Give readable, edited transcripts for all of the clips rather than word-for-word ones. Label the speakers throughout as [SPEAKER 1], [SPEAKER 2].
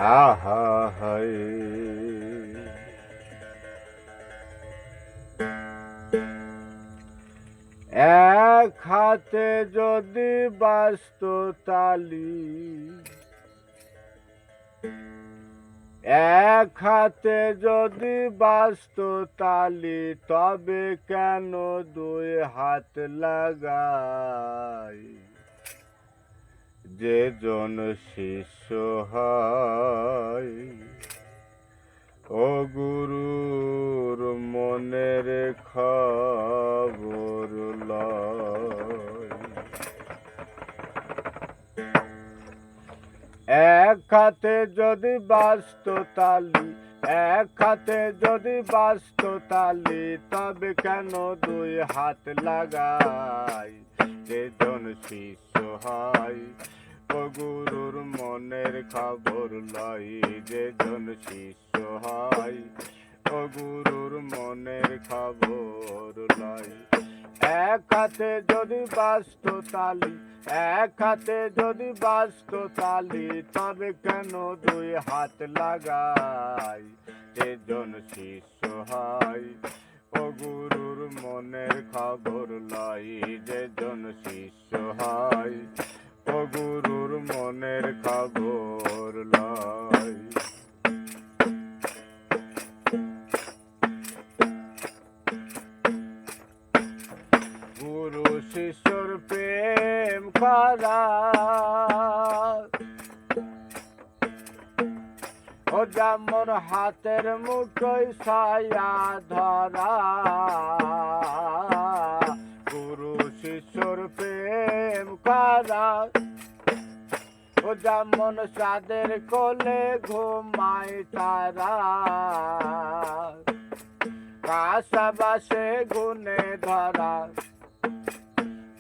[SPEAKER 1] আহা হায় এক হাতে যদি বাজত তালি, এক হাতে যদি বাজত তালি, তবে কেন দুই হাত লাগাই? যে জন শিষ্য হয় ও গুরুর মনের খবর লয়। এক হাতে যদি বাজত তালি, এক হাতে যদি বাজত তালি, তবে কেন দুই হাত লাগাই? যে জন শিষ্য হয় ও গুরুর মনের খবর লয়। যে জন শিষ্য হয় ও গুরুর মনের খবর লয়। এক হাতে যদি বাজত তালি, এক হাতে যদি বাজত তালি, তবে কেন দুই হাত লাগাই? যে জন শিষ্য হয় ও গুরুর মনের খবর লয়। যে জন শিষ্য হয় ও গুরুর মনের খবর লয়। গুরু শিষ্যর প্রেম করা ও যেমন হাতের মুঠোয় ছায়া ধরা। গুরু শিষ্যর প্রেম করা ও যেমন চাঁদের কোলে ঘুমায় তারা। কাশাবাসে গুনে ধরা,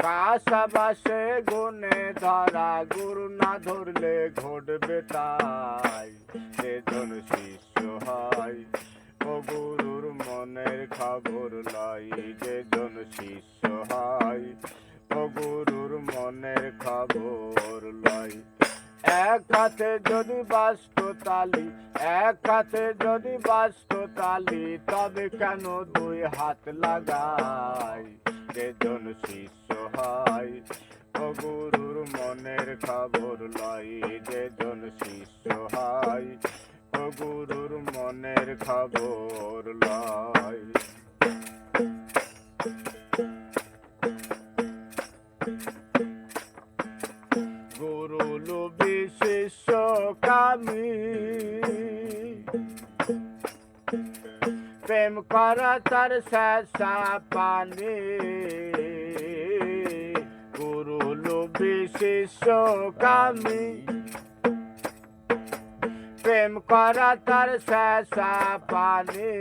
[SPEAKER 1] কাশাবাসে গুনে ধরা, গুরু না ধরলে ঘটবে তাই। যে জন শিষ্য হয় ও গুরুর মনের খবর লয়। যে জন শিষ্য হয় ও গুরুর মনের খবর লয়। এক হাতে যদি বাজত তালি, এক হাতে যদি বাজত তালি, তবে কেন দুই হাত লাগাই? যে জন শিষ্য হয় ও গুরুর মনের খবর লয়। যে জন শিষ্য হয় ও গুরুর মনের খবর লয়। গুরু লোভী শিষ্য কামী, প্রেম করা তার শেষা পানি। গুরু লোভী শিষ্য কামী, প্রেম করা তার শেষা পানি।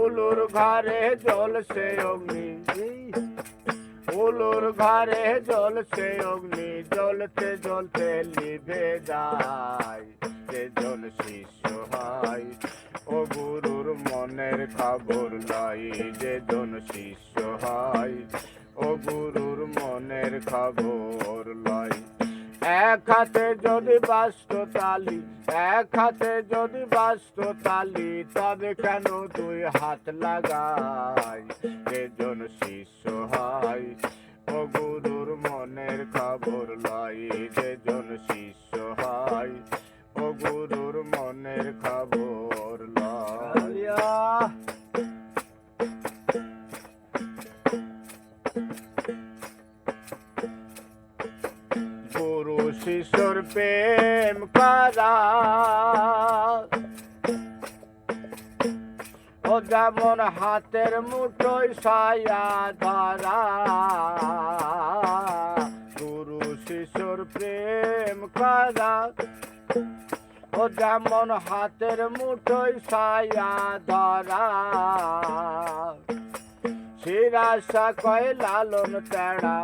[SPEAKER 1] উলুর ঘরে জ্বলছে অগ্নি, উলুর ঘরে জ্বলছে অগ্নি, জ্বলতে জ্বলতে লিভে যায়। যে জন শিষ্য হয় ও গুরুর মনের খবর লয়। যে জন শিষ্য হয় ও গুরুর মনের খবর লয়। এক হাতে যদি বাজত তালি, এক হাতে যদি বাজত তালি, তবে কেন দুই হাত লাগাই? যে জন শিষ্য হয় ও গুরুর মনের খবর লয়। যে জন শিষ্য হয় ও গুরুর মনের খবর লয়। গুরু শিষ্যর প্রেম করা ও যেমন হাতের মুঠোয় ছায়া ধরা। গুরু শিষ্যর প্রেম করা ও যেমন হাতের মুঠোয় ছায়া ধরা। শিরাশা কয় লালন তেড়া,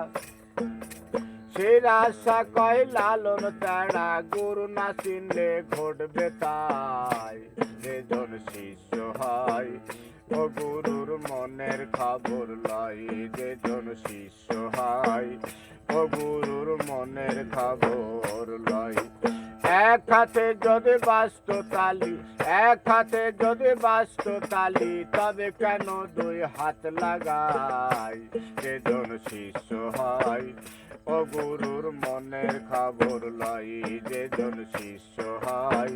[SPEAKER 1] শিরাশা কয় লালন তেড়া, গুরু না চিনলে ঘটবে তাই। যে জন শিষ্য হয় ও গুরুর মনের খবর লয়। যে জন শিষ্য হয় ও গুরুর মনের খবর লয়। এক হাতে যদি বাস্ত তালি, এক হাতে যদি বাস্ত তালি, তবে কেন দুই হাত লাগাই? যেজন শিষ্য হয় ও গুরুর মনের খবর লই, যেজন শিষ্য হয়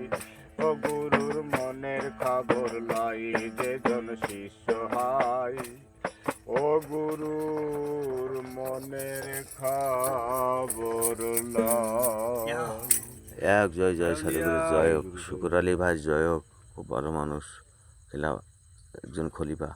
[SPEAKER 1] ও গুরুর মনের খবর লই, যেজন শিষ্য হয় ও গুরুর মনের খবর লই।
[SPEAKER 2] এক জয় জয় সাধুগুরু জয় হোক, শুকুর আলী ভাই জয় হোক। খুব ভালো মানুষ, খেলা একজন খলিফা।